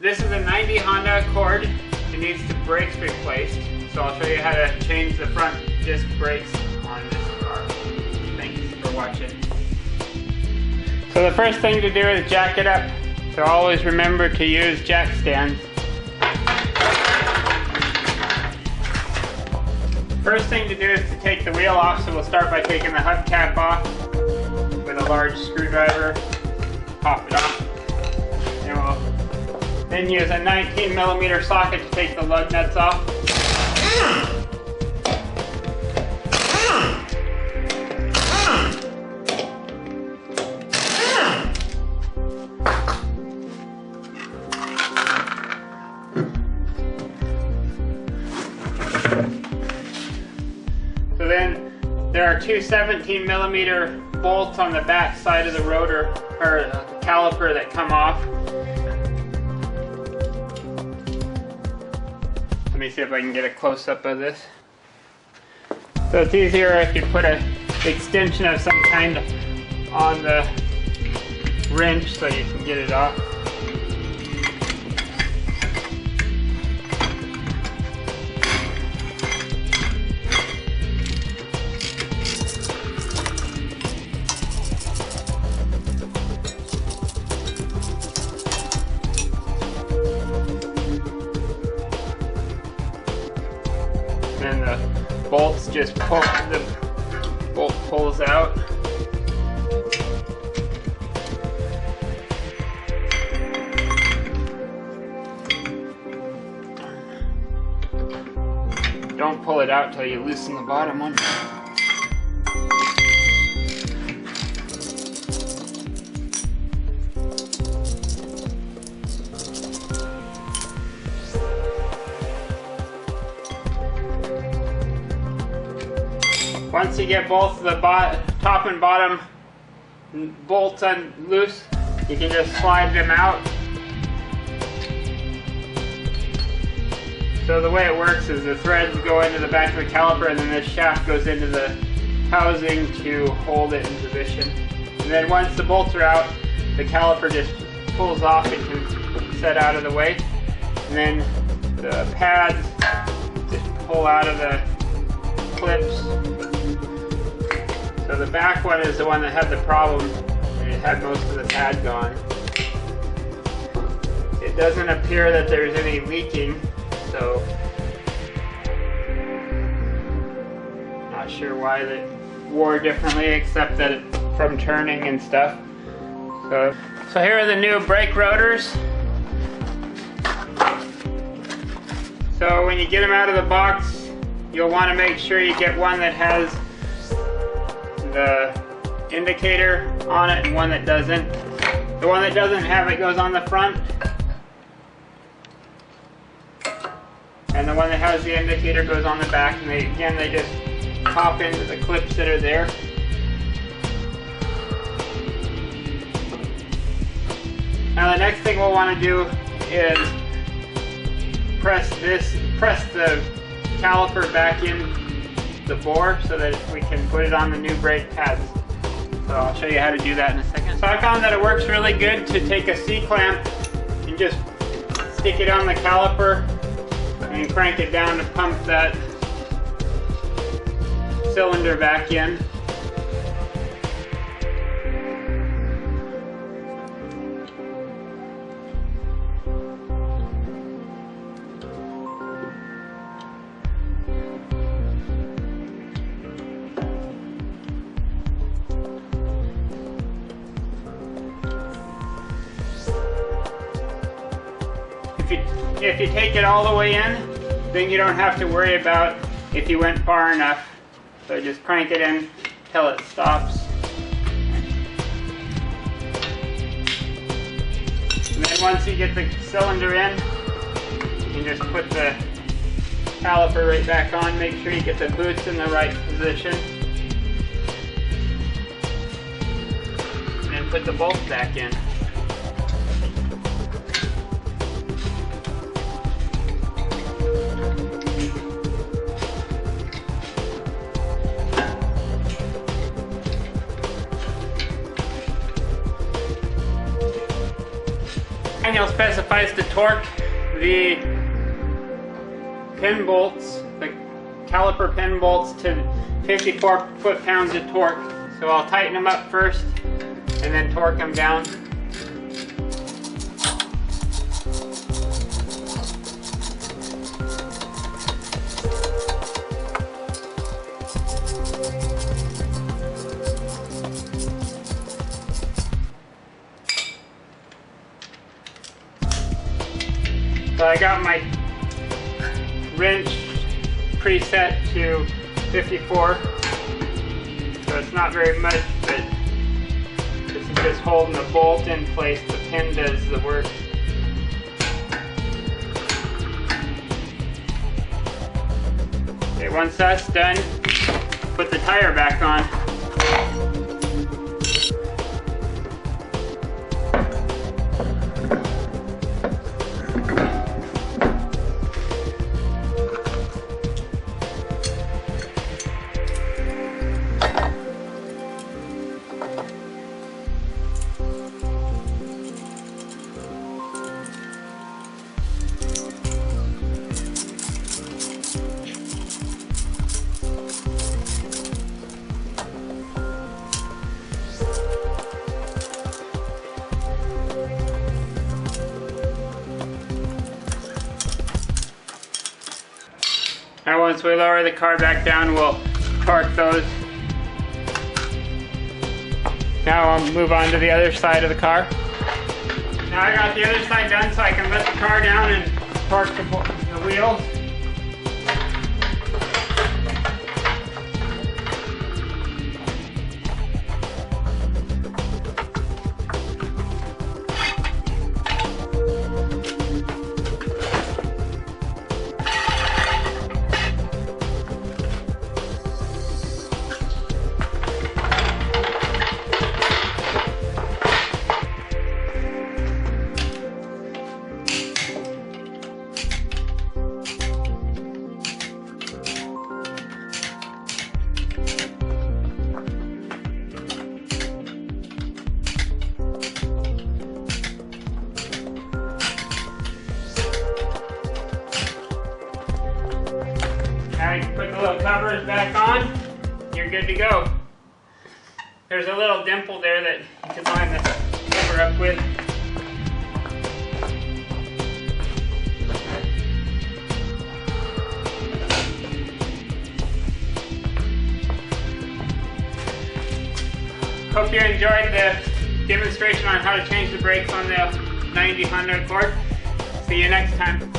This is a 90 Honda Accord. It needs the brakes replaced. So I'll show you how to change the front disc brakes on this car. Thanks for watching. So the first thing to do is jack it up. So always remember to use jack stands. First thing to do is to take the wheel off, so we'll start by taking the hubcap off with a large screwdriver. Pop it off. And we'll then use a 19mm socket to take the lug nuts off. So then there are two 17mm bolts on the back side of the rotor, or caliper, that come off. Let me see if I can get a close-up of this. So it's easier if you put an extension of some kind on the wrench so you can get it off. And the bolts just pull, the bolt pulls out. Don't pull it out till you loosen the bottom one. Once you get both the top and bottom bolts loose, you can just slide them out. So the way it works is the threads go into the back of the caliper, and then this shaft goes into the housing to hold it in position. And then once the bolts are out, the caliper just pulls off and can set out of the way. And then the pads just pull out of the clips. So the back one is the one that had the problem, and it had most of the pad gone. It doesn't appear that there's any leaking, so not sure why they wore differently, except that it, from turning and stuff. So here are the new brake rotors. So when you get them out of the box, you'll want to make sure you get one that has the indicator on it and one that doesn't. The one that doesn't have it goes on the front, and the one that has the indicator goes on the back, and they just pop into the clips that are there. Now the next thing we'll want to do is press the caliper back in the bore so that we can put it on the new brake pads. So I'll show you how to do that in a second. So I found that it works really good to take a C-clamp and just stick it on the caliper and crank it down to pump that cylinder back in. If you take it all the way in, then you don't have to worry about if you went far enough. So just crank it in till it stops. And then once you get the cylinder in, you can just put the caliper right back on. Make sure you get the boots in the right position. And then put the bolts back in. manual specifies to torque the pin bolts, the caliper pin bolts, to 54 foot-pounds of torque. So I'll tighten them up first and then torque them down. So I got my wrench preset to 54, so it's not very much, but this is just holding the bolt in place. The pin does the work. Okay, once that's done, put the tire back on. Now once we lower the car back down, we'll torque those. Now I'll move on to the other side of the car. Now I got the other side done so I can let the car down and torque the wheels. Now you can put the little covers back on, you're good to go. There's a little dimple there that you can line the cover up with. Hope you enjoyed the demonstration on how to change the brakes on the 90 Honda Accord. See you next time.